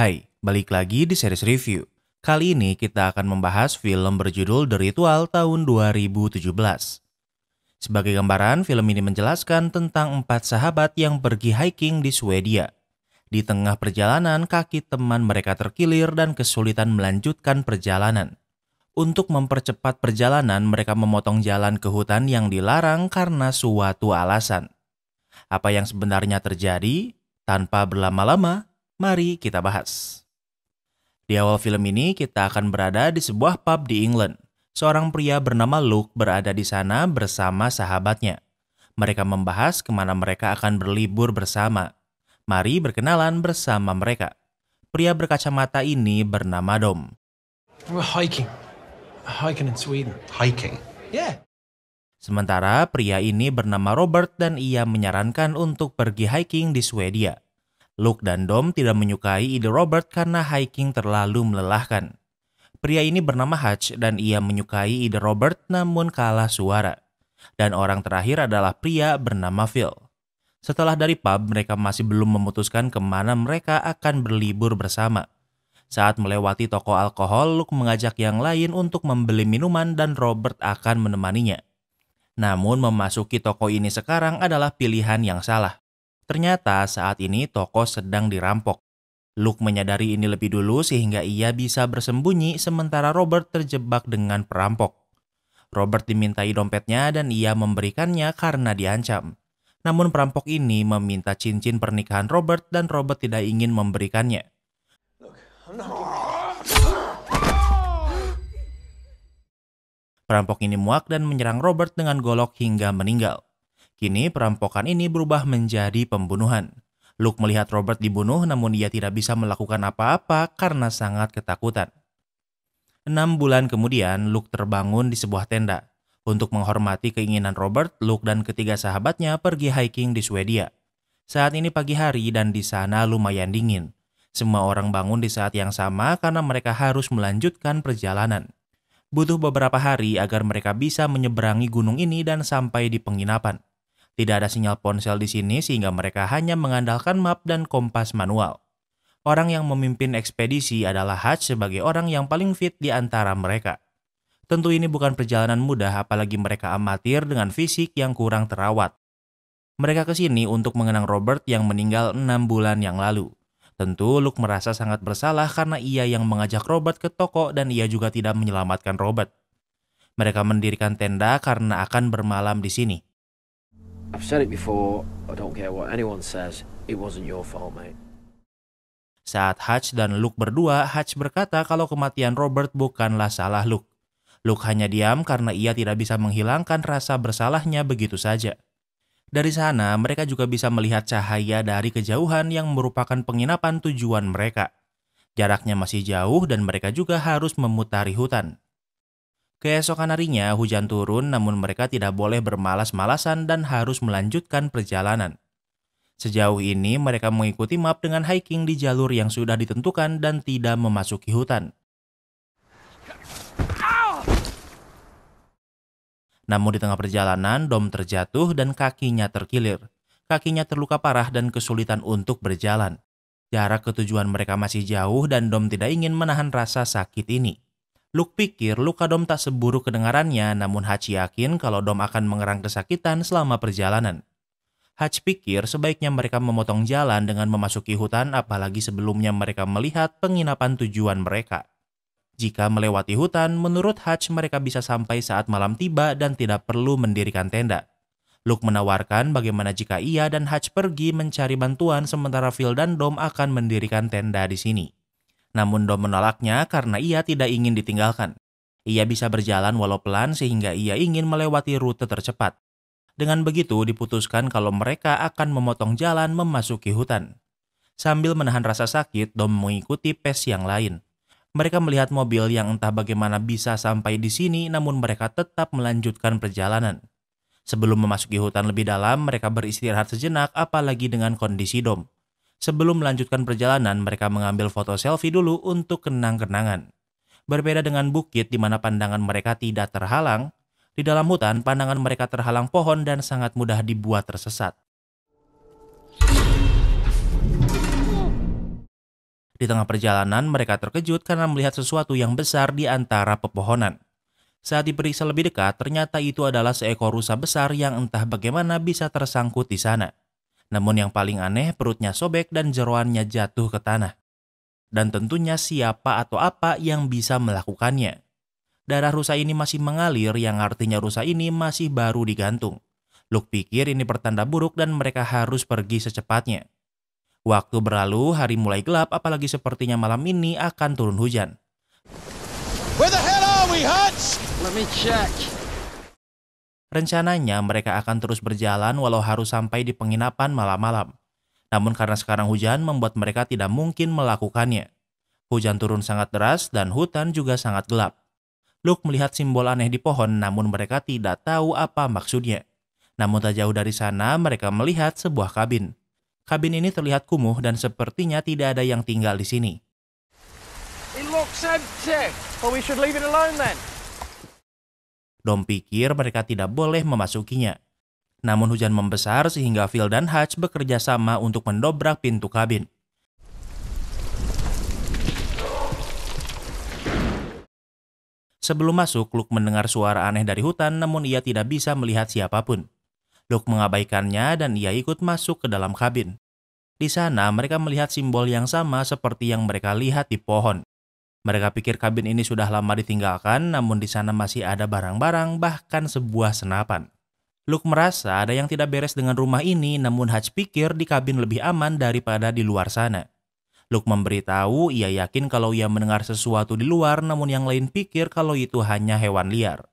Hai, balik lagi di series review. Kali ini kita akan membahas film berjudul The Ritual tahun 2017. Sebagai gambaran, film ini menjelaskan tentang 4 sahabat yang pergi hiking di Swedia. Di tengah perjalanan, kaki teman mereka terkilir dan kesulitan melanjutkan perjalanan. Untuk mempercepat perjalanan, mereka memotong jalan ke hutan yang dilarang karena suatu alasan. Apa yang sebenarnya terjadi? Tanpa berlama-lama, mari kita bahas. Di awal film ini, kita akan berada di sebuah pub di England. Seorang pria bernama Luke berada di sana bersama sahabatnya. Mereka membahas kemana mereka akan berlibur bersama. Mari berkenalan bersama mereka. Pria berkacamata ini bernama Dom. We're hiking. Hiking in Sweden. Hiking? Yeah. Sementara pria ini bernama Robert dan ia menyarankan untuk pergi hiking di Swedia. Luke dan Dom tidak menyukai ide Robert karena hiking terlalu melelahkan. Pria ini bernama Hutch dan ia menyukai ide Robert namun kalah suara. Dan orang terakhir adalah pria bernama Phil. Setelah dari pub, mereka masih belum memutuskan kemana mereka akan berlibur bersama. Saat melewati toko alkohol, Luke mengajak yang lain untuk membeli minuman dan Robert akan menemaninya. Namun memasuki toko ini sekarang adalah pilihan yang salah. Ternyata saat ini toko sedang dirampok. Luke menyadari ini lebih dulu sehingga ia bisa bersembunyi sementara Robert terjebak dengan perampok. Robert dimintai dompetnya dan ia memberikannya karena diancam. Namun perampok ini meminta cincin pernikahan Robert dan Robert tidak ingin memberikannya. Perampok ini muak dan menyerang Robert dengan golok hingga meninggal. Kini perampokan ini berubah menjadi pembunuhan. Luke melihat Robert dibunuh namun ia tidak bisa melakukan apa-apa karena sangat ketakutan. 6 bulan kemudian, Luke terbangun di sebuah tenda. Untuk menghormati keinginan Robert, Luke dan ketiga sahabatnya pergi hiking di Swedia. Saat ini pagi hari dan di sana lumayan dingin. Semua orang bangun di saat yang sama karena mereka harus melanjutkan perjalanan. Butuh beberapa hari agar mereka bisa menyeberangi gunung ini dan sampai di penginapan. Tidak ada sinyal ponsel di sini sehingga mereka hanya mengandalkan map dan kompas manual. Orang yang memimpin ekspedisi adalah Hutch sebagai orang yang paling fit di antara mereka. Tentu ini bukan perjalanan mudah apalagi mereka amatir dengan fisik yang kurang terawat. Mereka ke sini untuk mengenang Robert yang meninggal 6 bulan yang lalu. Tentu Luke merasa sangat bersalah karena ia yang mengajak Robert ke toko dan ia juga tidak menyelamatkan Robert. Mereka mendirikan tenda karena akan bermalam di sini. I've said it before, I don't care what anyone says, it wasn't your fault, mate. Saat Hutch dan Luke berdua, Hutch berkata kalau kematian Robert bukanlah salah Luke. Luke hanya diam karena ia tidak bisa menghilangkan rasa bersalahnya begitu saja. Dari sana, mereka juga bisa melihat cahaya dari kejauhan yang merupakan penginapan tujuan mereka. Jaraknya masih jauh dan mereka juga harus memutari hutan. Keesokan harinya, hujan turun namun mereka tidak boleh bermalas-malasan dan harus melanjutkan perjalanan. Sejauh ini, mereka mengikuti map dengan hiking di jalur yang sudah ditentukan dan tidak memasuki hutan. Namun di tengah perjalanan, Dom terjatuh dan kakinya terkilir. Kakinya terluka parah dan kesulitan untuk berjalan. Jarak ke tujuan mereka masih jauh dan Dom tidak ingin menahan rasa sakit ini. Luke pikir luka Dom tak seburuk kedengarannya, namun Hutch yakin kalau Dom akan mengerang kesakitan selama perjalanan. Hutch pikir sebaiknya mereka memotong jalan dengan memasuki hutan apalagi sebelumnya mereka melihat penginapan tujuan mereka. Jika melewati hutan, menurut Hutch mereka bisa sampai saat malam tiba dan tidak perlu mendirikan tenda. Luke menawarkan bagaimana jika ia dan Hutch pergi mencari bantuan sementara Phil dan Dom akan mendirikan tenda di sini. Namun Dom menolaknya karena ia tidak ingin ditinggalkan. Ia bisa berjalan walau pelan sehingga ia ingin melewati rute tercepat. Dengan begitu diputuskan kalau mereka akan memotong jalan memasuki hutan. Sambil menahan rasa sakit, Dom mengikuti pace yang lain. Mereka melihat mobil yang entah bagaimana bisa sampai di sini namun mereka tetap melanjutkan perjalanan. Sebelum memasuki hutan lebih dalam, mereka beristirahat sejenak apalagi dengan kondisi Dom. Sebelum melanjutkan perjalanan, mereka mengambil foto selfie dulu untuk kenang-kenangan. Berbeda dengan bukit di mana pandangan mereka tidak terhalang, di dalam hutan pandangan mereka terhalang pohon dan sangat mudah dibuat tersesat. Di tengah perjalanan, mereka terkejut karena melihat sesuatu yang besar di antara pepohonan. Saat diperiksa lebih dekat, ternyata itu adalah seekor rusa besar yang entah bagaimana bisa tersangkut di sana. Namun yang paling aneh, perutnya sobek dan jeroannya jatuh ke tanah. Dan tentunya siapa atau apa yang bisa melakukannya. Darah rusa ini masih mengalir, yang artinya rusa ini masih baru digantung. Luke pikir ini pertanda buruk dan mereka harus pergi secepatnya. Waktu berlalu, hari mulai gelap, apalagi sepertinya malam ini akan turun hujan. Where the hell are we, Hutch? Let me check. Rencananya mereka akan terus berjalan walau harus sampai di penginapan malam-malam. Namun karena sekarang hujan membuat mereka tidak mungkin melakukannya. Hujan turun sangat deras dan hutan juga sangat gelap. Luke melihat simbol aneh di pohon namun mereka tidak tahu apa maksudnya. Namun tak jauh dari sana mereka melihat sebuah kabin. Kabin ini terlihat kumuh dan sepertinya tidak ada yang tinggal di sini. It looks empty. Well, we should leave it alone then. Dom pikir mereka tidak boleh memasukinya. Namun hujan membesar sehingga Phil dan Hutch bekerja sama untuk mendobrak pintu kabin. Sebelum masuk, Luke mendengar suara aneh dari hutan namun ia tidak bisa melihat siapapun. Luke mengabaikannya dan ia ikut masuk ke dalam kabin. Di sana mereka melihat simbol yang sama seperti yang mereka lihat di pohon. Mereka pikir kabin ini sudah lama ditinggalkan, namun di sana masih ada barang-barang, bahkan sebuah senapan. Luke merasa ada yang tidak beres dengan rumah ini, namun Hutch pikir di kabin lebih aman daripada di luar sana. Luke memberitahu ia yakin kalau ia mendengar sesuatu di luar, namun yang lain pikir kalau itu hanya hewan liar.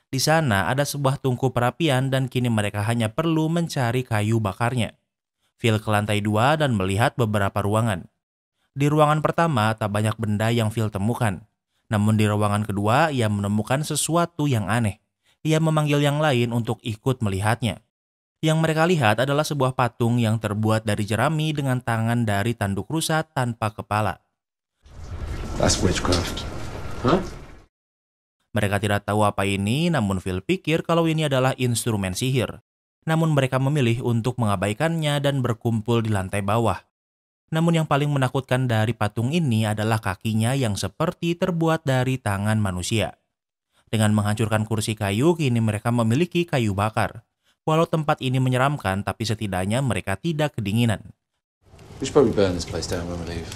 Di sana ada sebuah tungku perapian dan kini mereka hanya perlu mencari kayu bakarnya. Phil ke lantai 2 dan melihat beberapa ruangan. Di ruangan pertama tak banyak benda yang Phil temukan. Namun di ruangan kedua ia menemukan sesuatu yang aneh. Ia memanggil yang lain untuk ikut melihatnya. Yang mereka lihat adalah sebuah patung yang terbuat dari jerami dengan tangan dari tanduk rusa tanpa kepala. That's witchcraft. Huh? Mereka tidak tahu apa ini, namun Phil pikir kalau ini adalah instrumen sihir. Namun mereka memilih untuk mengabaikannya dan berkumpul di lantai bawah. Namun yang paling menakutkan dari patung ini adalah kakinya yang seperti terbuat dari tangan manusia. Dengan menghancurkan kursi kayu, kini mereka memiliki kayu bakar. Walau tempat ini menyeramkan, tapi setidaknya mereka tidak kedinginan. We should probably burn this place down when we leave.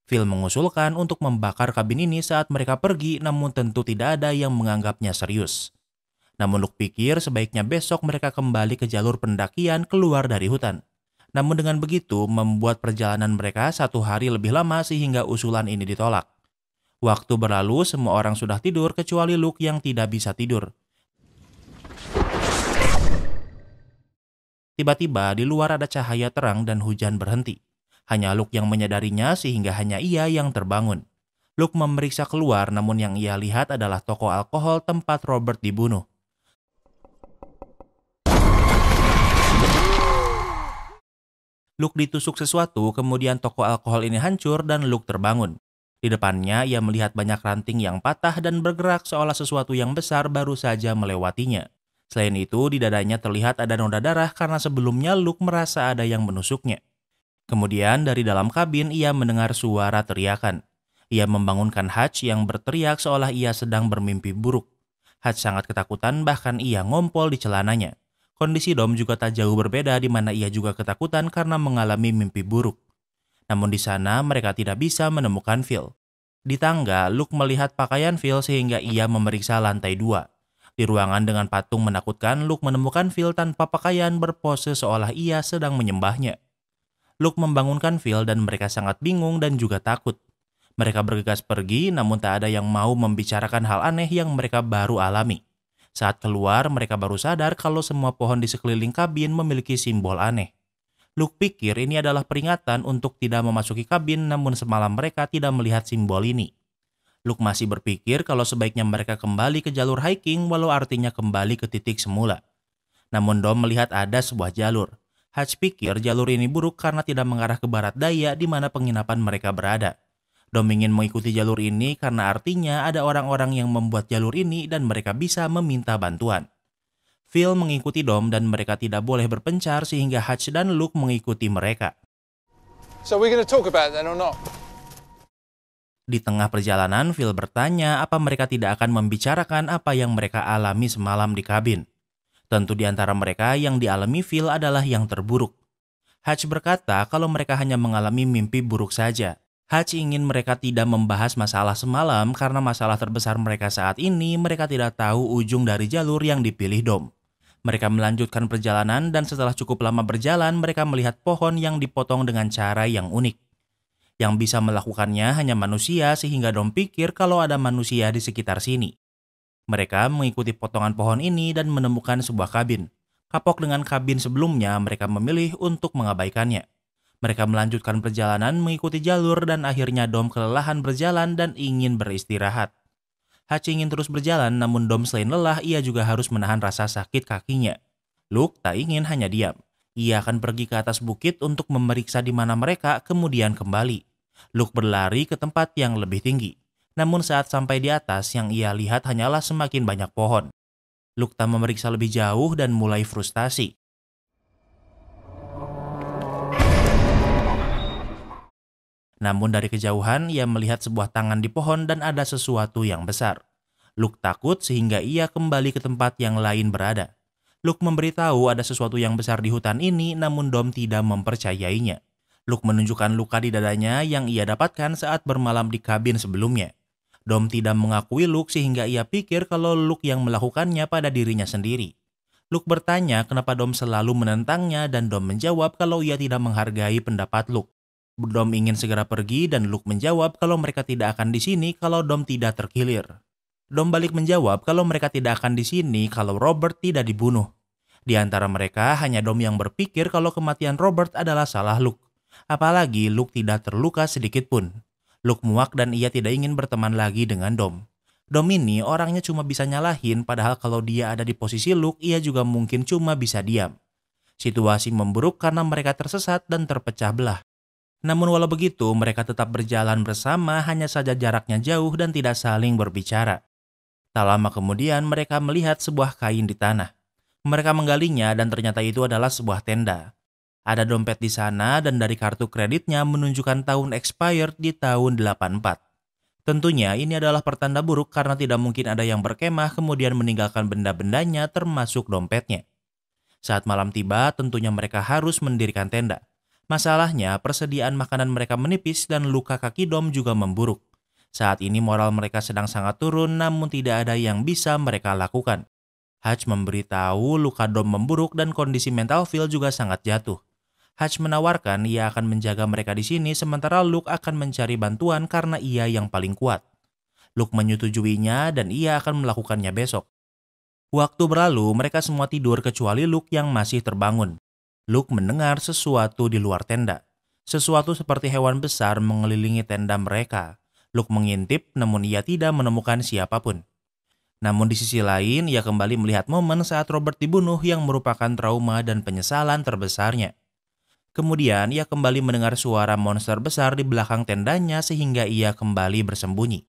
Phil mengusulkan untuk membakar kabin ini saat mereka pergi, namun tentu tidak ada yang menganggapnya serius. Namun Luke pikir sebaiknya besok mereka kembali ke jalur pendakian keluar dari hutan. Namun dengan begitu membuat perjalanan mereka 1 hari lebih lama sehingga usulan ini ditolak. Waktu berlalu, semua orang sudah tidur kecuali Luke yang tidak bisa tidur. Tiba-tiba di luar ada cahaya terang dan hujan berhenti. Hanya Luke yang menyadarinya sehingga hanya ia yang terbangun. Luke memeriksa keluar namun yang ia lihat adalah toko alkohol tempat Robert dibunuh. Luke ditusuk sesuatu, kemudian toko alkohol ini hancur dan Luke terbangun. Di depannya, ia melihat banyak ranting yang patah dan bergerak seolah sesuatu yang besar baru saja melewatinya. Selain itu, di dadanya terlihat ada noda darah karena sebelumnya Luke merasa ada yang menusuknya. Kemudian dari dalam kabin, ia mendengar suara teriakan. Ia membangunkan Hutch yang berteriak seolah ia sedang bermimpi buruk. Hutch sangat ketakutan, bahkan ia ngompol di celananya. Kondisi Dom juga tak jauh berbeda di mana ia juga ketakutan karena mengalami mimpi buruk. Namun di sana mereka tidak bisa menemukan Phil. Di tangga, Luke melihat pakaian Phil sehingga ia memeriksa lantai 2. Di ruangan dengan patung menakutkan, Luke menemukan Phil tanpa pakaian berpose seolah ia sedang menyembahnya. Luke membangunkan Phil dan mereka sangat bingung dan juga takut. Mereka bergegas pergi namun tak ada yang mau membicarakan hal aneh yang mereka baru alami. Saat keluar, mereka baru sadar kalau semua pohon di sekeliling kabin memiliki simbol aneh. Luke pikir ini adalah peringatan untuk tidak memasuki kabin, namun semalam mereka tidak melihat simbol ini. Luke masih berpikir kalau sebaiknya mereka kembali ke jalur hiking walau artinya kembali ke titik semula. Namun Dom melihat ada sebuah jalur. Hutch pikir jalur ini buruk karena tidak mengarah ke barat daya di mana penginapan mereka berada. Dom ingin mengikuti jalur ini karena artinya ada orang-orang yang membuat jalur ini dan mereka bisa meminta bantuan. Phil mengikuti Dom dan mereka tidak boleh berpencar sehingga Hutch dan Luke mengikuti mereka. So we're going to talk about it then or not? Di tengah perjalanan, Phil bertanya apa mereka tidak akan membicarakan apa yang mereka alami semalam di kabin. Tentu di antara mereka yang dialami Phil adalah yang terburuk. Hutch berkata kalau mereka hanya mengalami mimpi buruk saja. Hutch ingin mereka tidak membahas masalah semalam karena masalah terbesar mereka saat ini mereka tidak tahu ujung dari jalur yang dipilih Dom. Mereka melanjutkan perjalanan dan setelah cukup lama berjalan mereka melihat pohon yang dipotong dengan cara yang unik. Yang bisa melakukannya hanya manusia sehingga Dom pikir kalau ada manusia di sekitar sini. Mereka mengikuti potongan pohon ini dan menemukan sebuah kabin. Kapok dengan kabin sebelumnya, mereka memilih untuk mengabaikannya. Mereka melanjutkan perjalanan mengikuti jalur dan akhirnya Dom kelelahan berjalan dan ingin beristirahat. Hutch ingin terus berjalan namun Dom selain lelah, ia juga harus menahan rasa sakit kakinya. Luke tak ingin hanya diam. Ia akan pergi ke atas bukit untuk memeriksa di mana mereka, kemudian kembali. Luke berlari ke tempat yang lebih tinggi. Namun saat sampai di atas, yang ia lihat hanyalah semakin banyak pohon. Luke tak memeriksa lebih jauh dan mulai frustasi. Namun dari kejauhan, ia melihat sebuah tangan di pohon dan ada sesuatu yang besar. Luke takut sehingga ia kembali ke tempat yang lain berada. Luke memberitahu ada sesuatu yang besar di hutan ini, namun Dom tidak mempercayainya. Luke menunjukkan luka di dadanya yang ia dapatkan saat bermalam di kabin sebelumnya. Dom tidak mengakui Luke sehingga ia pikir kalau Luke yang melakukannya pada dirinya sendiri. Luke bertanya kenapa Dom selalu menentangnya dan Dom menjawab kalau ia tidak menghargai pendapat Luke. Dom ingin segera pergi dan Luke menjawab kalau mereka tidak akan di sini kalau Dom tidak terkilir. Dom balik menjawab kalau mereka tidak akan di sini kalau Robert tidak dibunuh. Di antara mereka hanya Dom yang berpikir kalau kematian Robert adalah salah Luke. Apalagi Luke tidak terluka sedikit pun. Luke muak dan ia tidak ingin berteman lagi dengan Dom. Dom ini orangnya cuma bisa nyalahin, padahal kalau dia ada di posisi Luke, ia juga mungkin cuma bisa diam. Situasi memburuk karena mereka tersesat dan terpecah belah. Namun walau begitu, mereka tetap berjalan bersama, hanya saja jaraknya jauh dan tidak saling berbicara. Tak lama kemudian, mereka melihat sebuah kain di tanah. Mereka menggalinya dan ternyata itu adalah sebuah tenda. Ada dompet di sana dan dari kartu kreditnya menunjukkan tahun expired di tahun 84. Tentunya ini adalah pertanda buruk karena tidak mungkin ada yang berkemah kemudian meninggalkan benda-bendanya termasuk dompetnya. Saat malam tiba, tentunya mereka harus mendirikan tenda. Masalahnya, persediaan makanan mereka menipis dan luka kaki Dom juga memburuk. Saat ini moral mereka sedang sangat turun namun tidak ada yang bisa mereka lakukan. Hutch memberitahu luka Dom memburuk dan kondisi mental Phil juga sangat jatuh. Hutch menawarkan ia akan menjaga mereka di sini sementara Luke akan mencari bantuan karena ia yang paling kuat. Luke menyetujuinya dan ia akan melakukannya besok. Waktu berlalu, mereka semua tidur kecuali Luke yang masih terbangun. Luke mendengar sesuatu di luar tenda. Sesuatu seperti hewan besar mengelilingi tenda mereka. Luke mengintip namun ia tidak menemukan siapapun. Namun di sisi lain, ia kembali melihat momen saat Robert dibunuh yang merupakan trauma dan penyesalan terbesarnya. Kemudian ia kembali mendengar suara monster besar di belakang tendanya sehingga ia kembali bersembunyi.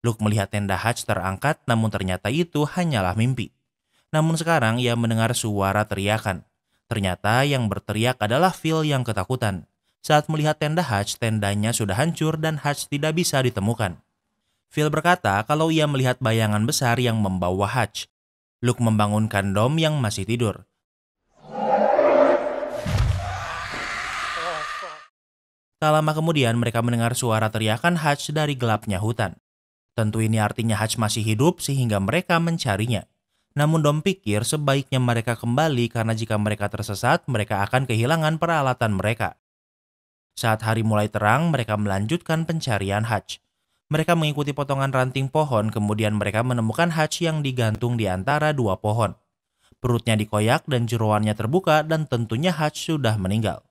Luke melihat tenda Hutch terangkat namun ternyata itu hanyalah mimpi. Namun sekarang ia mendengar suara teriakan. Ternyata yang berteriak adalah Phil yang ketakutan. Saat melihat tenda Hutch, tendanya sudah hancur dan Hutch tidak bisa ditemukan. Phil berkata kalau ia melihat bayangan besar yang membawa Hutch. Luke membangunkan Dom yang masih tidur. Tak lama kemudian mereka mendengar suara teriakan Hutch dari gelapnya hutan. Tentu ini artinya Hutch masih hidup sehingga mereka mencarinya. Namun Dom pikir sebaiknya mereka kembali karena jika mereka tersesat mereka akan kehilangan peralatan mereka. Saat hari mulai terang mereka melanjutkan pencarian Hutch. Mereka mengikuti potongan ranting pohon, kemudian mereka menemukan Hutch yang digantung di antara dua pohon. Perutnya dikoyak dan jeroannya terbuka dan tentunya Hutch sudah meninggal.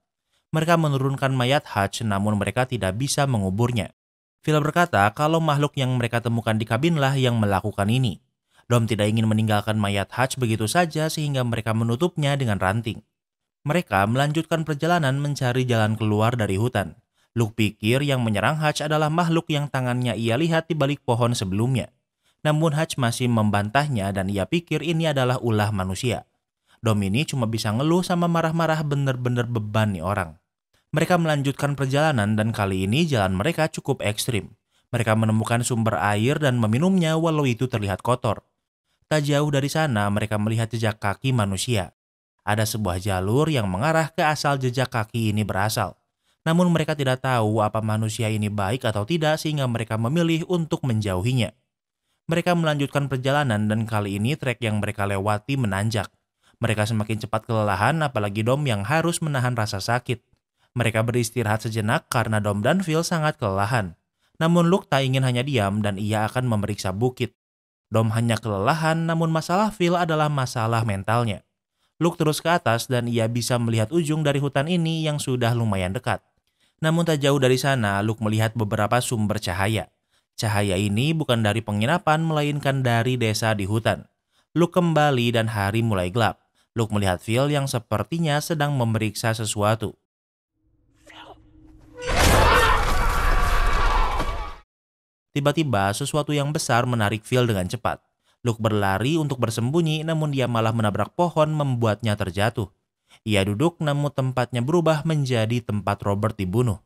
Mereka menurunkan mayat Hutch namun mereka tidak bisa menguburnya. Phil berkata kalau makhluk yang mereka temukan di kabinlah yang melakukan ini. Dom tidak ingin meninggalkan mayat Hutch begitu saja sehingga mereka menutupnya dengan ranting. Mereka melanjutkan perjalanan mencari jalan keluar dari hutan. Luke pikir yang menyerang Hutch adalah makhluk yang tangannya ia lihat di balik pohon sebelumnya. Namun Hutch masih membantahnya dan ia pikir ini adalah ulah manusia. Dom ini cuma bisa ngeluh sama marah-marah, bener-bener beban nih orang. Mereka melanjutkan perjalanan dan kali ini jalan mereka cukup ekstrim. Mereka menemukan sumber air dan meminumnya walau itu terlihat kotor. Tak jauh dari sana mereka melihat jejak kaki manusia. Ada sebuah jalur yang mengarah ke asal jejak kaki ini berasal. Namun mereka tidak tahu apa manusia ini baik atau tidak sehingga mereka memilih untuk menjauhinya. Mereka melanjutkan perjalanan dan kali ini trek yang mereka lewati menanjak. Mereka semakin cepat kelelahan apalagi Dom yang harus menahan rasa sakit. Mereka beristirahat sejenak karena Dom dan Phil sangat kelelahan. Namun Luke tak ingin hanya diam dan ia akan memeriksa bukit. Dom hanya kelelahan, namun masalah Phil adalah masalah mentalnya. Luke terus ke atas dan ia bisa melihat ujung dari hutan ini yang sudah lumayan dekat. Namun tak jauh dari sana, Luke melihat beberapa sumber cahaya. Cahaya ini bukan dari penginapan, melainkan dari desa di hutan. Luke kembali dan hari mulai gelap. Luke melihat Phil yang sepertinya sedang memeriksa sesuatu. Tiba-tiba sesuatu yang besar menarik Phil dengan cepat. Luke berlari untuk bersembunyi namun dia malah menabrak pohon membuatnya terjatuh. Ia duduk namun tempatnya berubah menjadi tempat Robert dibunuh.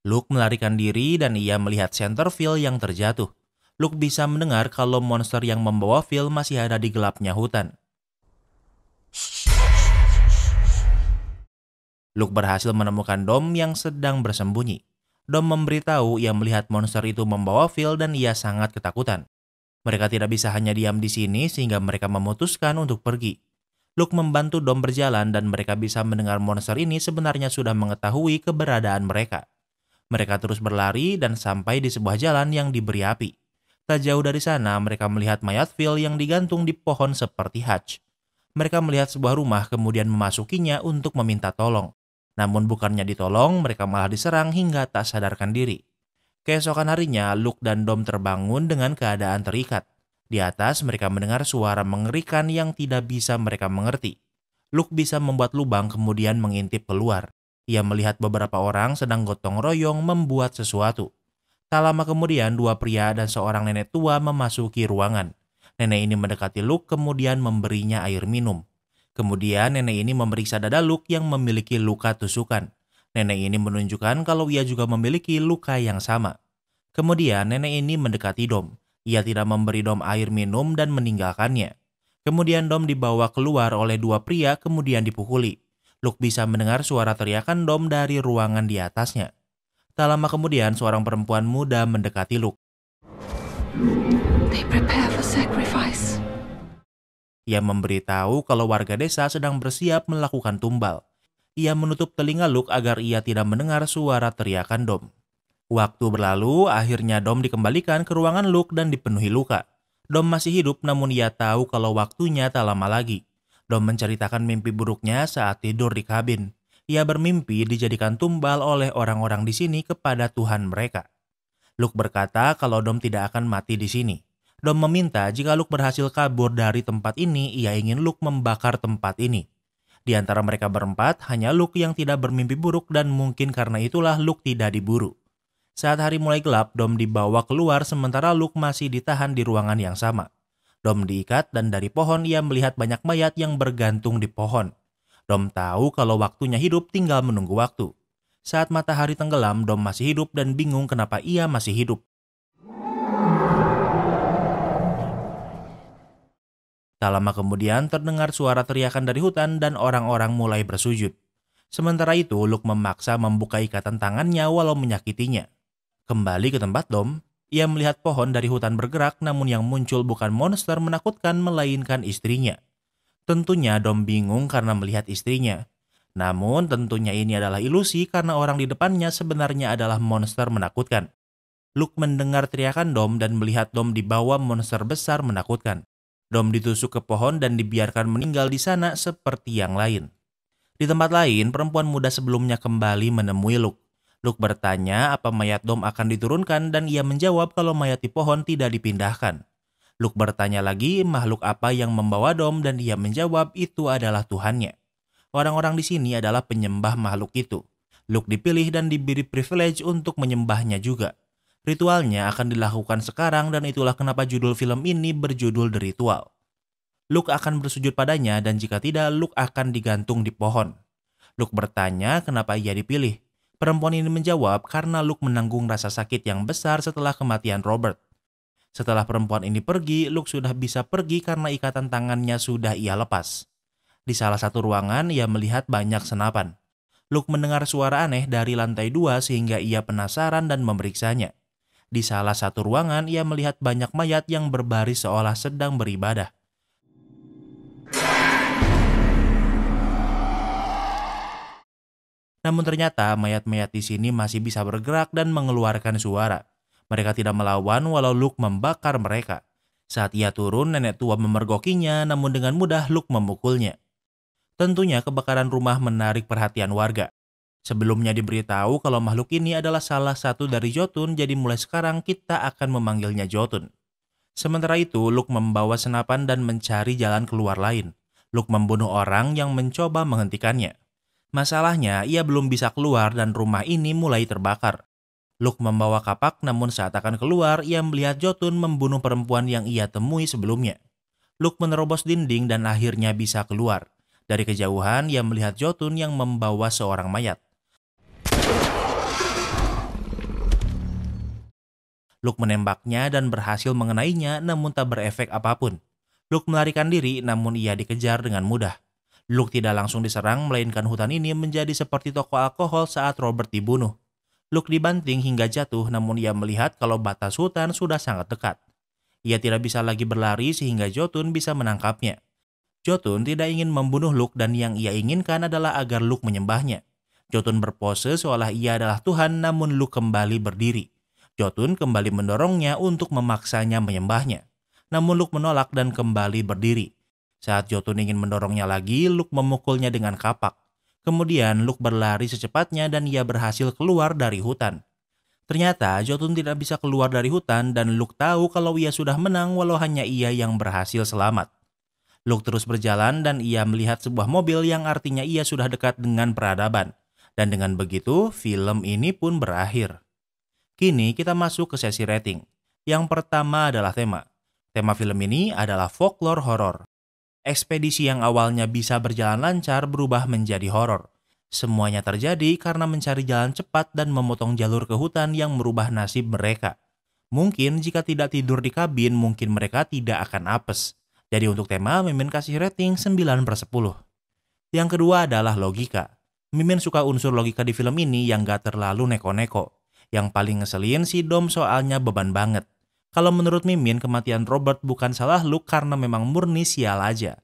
Luke melarikan diri dan ia melihat center Phil yang terjatuh. Luke bisa mendengar kalau monster yang membawa Phil masih ada di gelapnya hutan. Luke berhasil menemukan Dom yang sedang bersembunyi. Dom memberitahu ia melihat monster itu membawa Phil dan ia sangat ketakutan. Mereka tidak bisa hanya diam di sini sehingga mereka memutuskan untuk pergi. Luke membantu Dom berjalan dan mereka bisa mendengar monster ini sebenarnya sudah mengetahui keberadaan mereka. Mereka terus berlari dan sampai di sebuah jalan yang diberi api. Tak jauh dari sana mereka melihat mayat Phil yang digantung di pohon seperti Hutch. Mereka melihat sebuah rumah kemudian memasukinya untuk meminta tolong. Namun bukannya ditolong, mereka malah diserang hingga tak sadarkan diri. Keesokan harinya, Luke dan Dom terbangun dengan keadaan terikat. Di atas mereka mendengar suara mengerikan yang tidak bisa mereka mengerti. Luke bisa membuat lubang kemudian mengintip keluar. Ia melihat beberapa orang sedang gotong royong membuat sesuatu. Tak lama kemudian, dua pria dan seorang nenek tua memasuki ruangan. Nenek ini mendekati Luke kemudian memberinya air minum. Kemudian nenek ini memeriksa dada Luke yang memiliki luka tusukan. Nenek ini menunjukkan kalau ia juga memiliki luka yang sama. Kemudian nenek ini mendekati Dom. Ia tidak memberi Dom air minum dan meninggalkannya. Kemudian Dom dibawa keluar oleh dua pria kemudian dipukuli. Luke bisa mendengar suara teriakan Dom dari ruangan di atasnya. Tak lama kemudian seorang perempuan muda mendekati Luke. They prepare for sacrifice. Ia memberitahu kalau warga desa sedang bersiap melakukan tumbal. Ia menutup telinga Luke agar ia tidak mendengar suara teriakan Dom. Waktu berlalu, akhirnya Dom dikembalikan ke ruangan Luke dan dipenuhi luka. Dom masih hidup namun ia tahu kalau waktunya tak lama lagi. Dom menceritakan mimpi buruknya saat tidur di kabin. Ia bermimpi dijadikan tumbal oleh orang-orang di sini kepada Tuhan mereka. Luke berkata kalau Dom tidak akan mati di sini. Dom meminta jika Luke berhasil kabur dari tempat ini, ia ingin Luke membakar tempat ini. Di antara mereka berempat, hanya Luke yang tidak bermimpi buruk dan mungkin karena itulah Luke tidak diburu. Saat hari mulai gelap, Dom dibawa keluar sementara Luke masih ditahan di ruangan yang sama. Dom diikat dan dari pohon ia melihat banyak mayat yang bergantung di pohon. Dom tahu kalau waktunya hidup tinggal menunggu waktu. Saat matahari tenggelam, Dom masih hidup dan bingung kenapa ia masih hidup. Tak lama kemudian terdengar suara teriakan dari hutan dan orang-orang mulai bersujud. Sementara itu Luke memaksa membuka ikatan tangannya walau menyakitinya. Kembali ke tempat Dom, ia melihat pohon dari hutan bergerak namun yang muncul bukan monster menakutkan melainkan istrinya. Tentunya Dom bingung karena melihat istrinya. Namun tentunya ini adalah ilusi karena orang di depannya sebenarnya adalah monster menakutkan. Luke mendengar teriakan Dom dan melihat Dom dibawa monster besar menakutkan. Dom ditusuk ke pohon dan dibiarkan meninggal di sana seperti yang lain. Di tempat lain, perempuan muda sebelumnya kembali menemui Luke. Luke bertanya apa mayat Dom akan diturunkan dan ia menjawab kalau mayat di pohon tidak dipindahkan. Luke bertanya lagi makhluk apa yang membawa Dom dan ia menjawab itu adalah Tuhannya. Orang-orang di sini adalah penyembah makhluk itu. Luke dipilih dan diberi privilege untuk menyembahnya juga. Ritualnya akan dilakukan sekarang dan itulah kenapa judul film ini berjudul The Ritual. Luke akan bersujud padanya dan jika tidak, Luke akan digantung di pohon. Luke bertanya kenapa ia dipilih. Perempuan ini menjawab karena Luke menanggung rasa sakit yang besar setelah kematian Robert. Setelah perempuan ini pergi, Luke sudah bisa pergi karena ikatan tangannya sudah ia lepas. Di salah satu ruangan, ia melihat banyak senapan. Luke mendengar suara aneh dari lantai 2 sehingga ia penasaran dan memeriksanya. Di salah satu ruangan, ia melihat banyak mayat yang berbaris seolah sedang beribadah. Namun ternyata mayat-mayat di sini masih bisa bergerak dan mengeluarkan suara. Mereka tidak melawan walau Luke membakar mereka. Saat ia turun, nenek tua memergokinya, namun dengan mudah Luke memukulnya. Tentunya kebakaran rumah menarik perhatian warga. Sebelumnya diberitahu kalau makhluk ini adalah salah satu dari Jotun, jadi mulai sekarang kita akan memanggilnya Jotun. Sementara itu, Luke membawa senapan dan mencari jalan keluar lain. Luke membunuh orang yang mencoba menghentikannya. Masalahnya, ia belum bisa keluar dan rumah ini mulai terbakar. Luke membawa kapak, namun saat akan keluar, ia melihat Jotun membunuh perempuan yang ia temui sebelumnya. Luke menerobos dinding dan akhirnya bisa keluar. Dari kejauhan, ia melihat Jotun yang membawa seorang mayat. Luke menembaknya dan berhasil mengenainya, namun tak berefek apapun. Luke melarikan diri, namun ia dikejar dengan mudah. Luke tidak langsung diserang, melainkan hutan ini menjadi seperti toko alkohol saat Robert dibunuh. Luke dibanting hingga jatuh, namun ia melihat kalau batas hutan sudah sangat dekat. Ia tidak bisa lagi berlari sehingga Jotun bisa menangkapnya. Jotun tidak ingin membunuh Luke dan yang ia inginkan adalah agar Luke menyembahnya. Jotun berpose seolah ia adalah Tuhan, namun Luke kembali berdiri. Jotun kembali mendorongnya untuk memaksanya menyembahnya. Namun Luke menolak dan kembali berdiri. Saat Jotun ingin mendorongnya lagi, Luke memukulnya dengan kapak. Kemudian Luke berlari secepatnya dan ia berhasil keluar dari hutan. Ternyata Jotun tidak bisa keluar dari hutan dan Luke tahu kalau ia sudah menang walau hanya ia yang berhasil selamat. Luke terus berjalan dan ia melihat sebuah mobil yang artinya ia sudah dekat dengan peradaban. Dan dengan begitu, film ini pun berakhir. Kini kita masuk ke sesi rating. Yang pertama adalah tema. Tema film ini adalah folklore horor. Ekspedisi yang awalnya bisa berjalan lancar berubah menjadi horor. Semuanya terjadi karena mencari jalan cepat dan memotong jalur ke hutan yang merubah nasib mereka. Mungkin jika tidak tidur di kabin, mungkin mereka tidak akan apes. Jadi untuk tema, Mimin kasih rating 9/10. Yang kedua adalah logika. Mimin suka unsur logika di film ini yang gak terlalu neko-neko. Yang paling ngeselin si Dom soalnya beban banget. Kalau menurut Mimin, kematian Robert bukan salah Luke karena memang murni sial aja.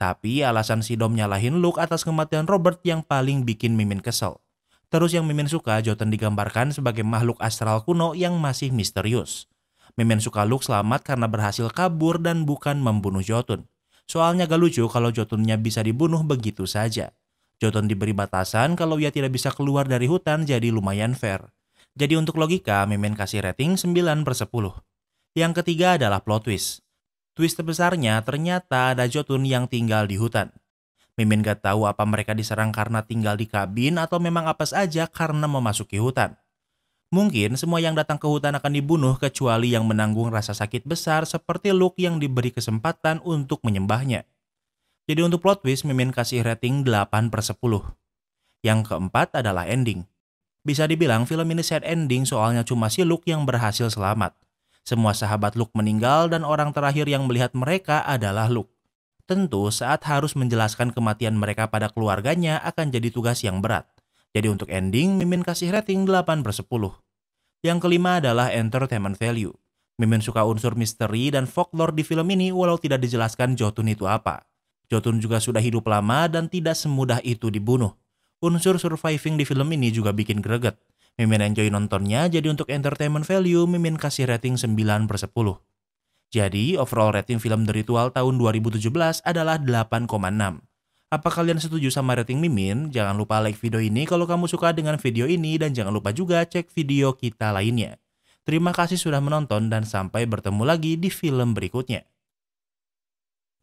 Tapi alasan si Dom nyalahin Luke atas kematian Robert yang paling bikin Mimin kesel. Terus yang Mimin suka, Jotun digambarkan sebagai makhluk astral kuno yang masih misterius. Mimin suka Luke selamat karena berhasil kabur dan bukan membunuh Jotun. Soalnya gak lucu kalau Jotunnya bisa dibunuh begitu saja. Jotun diberi batasan kalau ia tidak bisa keluar dari hutan, jadi lumayan fair. Jadi untuk logika, Mimin kasih rating 9/10. Yang ketiga adalah plot twist. Twist terbesarnya ternyata ada Jotun yang tinggal di hutan. Mimin gak tahu apa mereka diserang karena tinggal di kabin atau memang apes aja karena memasuki hutan. Mungkin semua yang datang ke hutan akan dibunuh kecuali yang menanggung rasa sakit besar seperti Luke yang diberi kesempatan untuk menyembahnya. Jadi untuk plot twist, Mimin kasih rating 8/10. Yang keempat adalah ending. Bisa dibilang film ini sad ending soalnya cuma si Luke yang berhasil selamat. Semua sahabat Luke meninggal dan orang terakhir yang melihat mereka adalah Luke. Tentu saat harus menjelaskan kematian mereka pada keluarganya akan jadi tugas yang berat. Jadi untuk ending, Mimin kasih rating 8/10. Yang kelima adalah entertainment value. Mimin suka unsur misteri dan folklore di film ini walau tidak dijelaskan Jotun itu apa. Jotun juga sudah hidup lama dan tidak semudah itu dibunuh. Unsur surviving di film ini juga bikin greget. Mimin enjoy nontonnya, jadi untuk entertainment value, Mimin kasih rating 9/10. Jadi, overall rating film The Ritual tahun 2017 adalah 8,6. Apa kalian setuju sama rating Mimin? Jangan lupa like video ini kalau kamu suka dengan video ini dan jangan lupa juga cek video kita lainnya. Terima kasih sudah menonton dan sampai bertemu lagi di film berikutnya.